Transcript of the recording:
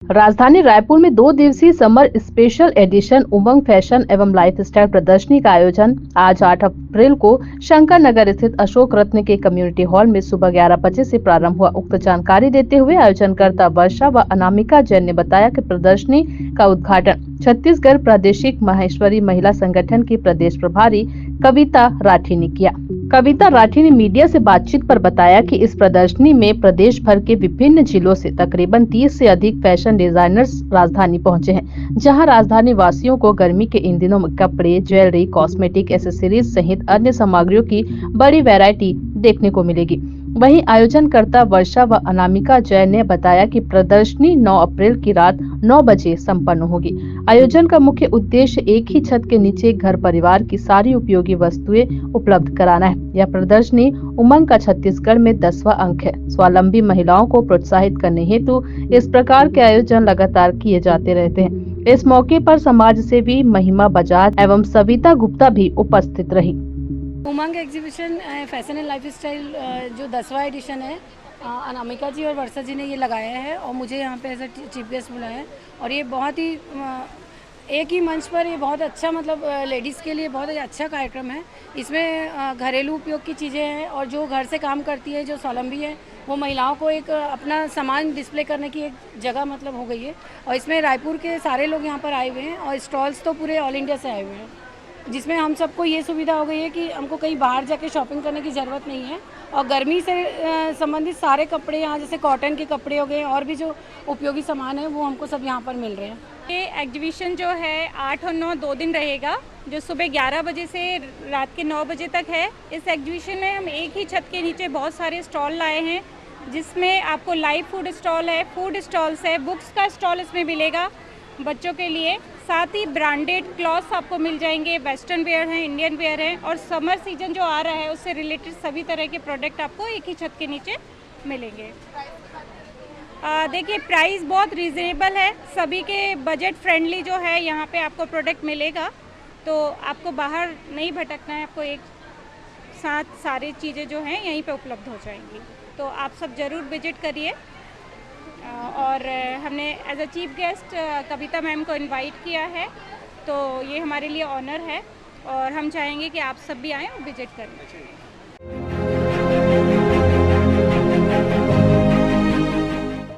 राजधानी रायपुर में 2 दिवसीय समर स्पेशल एडिशन उमंग फैशन एवं लाइफस्टाइल प्रदर्शनी का आयोजन आज 8 अप्रैल को शंकर नगर स्थित अशोक रत्न के कम्युनिटी हॉल में सुबह 11 बजे से प्रारंभ हुआ। उक्त जानकारी देते हुए आयोजनकर्ता वर्षा व अनामिका जैन ने बताया कि प्रदर्शनी का उद्घाटन छत्तीसगढ़ प्रादेशिक माहेश्वरी महिला संगठन की प्रदेश प्रभारी कविता राठी ने किया। कविता राठी ने मीडिया से बातचीत पर बताया कि इस प्रदर्शनी में प्रदेश भर के विभिन्न जिलों से तकरीबन 30 से अधिक फैशन डिजाइनर्स राजधानी पहुंचे हैं, जहां राजधानी वासियों को गर्मी के इन दिनों में कपड़े, ज्वेलरी, कॉस्मेटिक, एसेसरीज सहित अन्य सामग्रियों की बड़ी वैरायटी देखने को मिलेगी। वहीं आयोजनकर्ता वर्षा व अनामिका जैन ने बताया कि प्रदर्शनी 9 अप्रैल की रात 9 बजे संपन्न होगी। आयोजन का मुख्य उद्देश्य एक ही छत के नीचे घर परिवार की सारी उपयोगी वस्तुएं उपलब्ध कराना है। यह प्रदर्शनी उमंग का छत्तीसगढ़ में 10वां अंक है। स्वावलंबी महिलाओं को प्रोत्साहित करने हेतु इस प्रकार के आयोजन लगातार किए जाते रहते हैं। इस मौके पर समाज सेवी महिमा बजाज एवं सविता गुप्ता भी उपस्थित रही। उमंग एग्जीबिशन फैशन एंड लाइफस्टाइल जो 10वां एडिशन है, अनामिका जी और वर्षा जी ने ये लगाया है और मुझे यहाँ पे एज ए चीफ गेस्ट बुलाया है। और ये बहुत ही एक ही मंच पर ये बहुत अच्छा, मतलब लेडीज़ के लिए बहुत ही अच्छा कार्यक्रम है। इसमें घरेलू उपयोग की चीज़ें हैं और जो घर से काम करती है, जो स्वावलंबी है, वो महिलाओं को एक अपना सामान डिस्प्ले करने की एक जगह मतलब हो गई है। और इसमें रायपुर के सारे लोग यहाँ पर आए हुए हैं और स्टॉल्स तो पूरे ऑल इंडिया से आए हुए हैं, जिसमें हम सबको ये सुविधा हो गई है कि हमको कहीं बाहर जाके शॉपिंग करने की ज़रूरत नहीं है। और गर्मी से संबंधित सारे कपड़े यहाँ, जैसे कॉटन के कपड़े हो गए और भी जो उपयोगी सामान है, वो हमको सब यहाँ पर मिल रहे हैं। ये एग्जीबिशन जो है 8 और 9 2 दिन रहेगा, जो सुबह 11 बजे से रात के 9 बजे तक है। इस एग्जीबिशन में हम एक ही छत के नीचे बहुत सारे स्टॉल लाए हैं, जिसमें आपको लाइव फूड स्टॉल है, फूड स्टॉल्स है, बुक्स का स्टॉल इसमें मिलेगा बच्चों के लिए। साथ ही ब्रांडेड क्लॉथ्स आपको मिल जाएंगे, वेस्टर्न वेयर हैं, इंडियन वेयर हैं, और समर सीजन जो आ रहा है उससे रिलेटेड सभी तरह के प्रोडक्ट आपको एक ही छत के नीचे मिलेंगे। देखिए, प्राइस बहुत रीज़नेबल है, सभी के बजट फ्रेंडली जो है यहाँ पे आपको प्रोडक्ट मिलेगा। तो आपको बाहर नहीं भटकना है, आपको एक साथ सारी चीज़ें जो हैं यहीं पे उपलब्ध हो जाएंगी। तो आप सब ज़रूर विजिट करिए। और हमने as a chief guest Kavita ma'am को इनवाइट किया है, तो ये हमारे लिए ऑनर है और हम चाहेंगे कि आप सब भी आएँ और विजिट करें।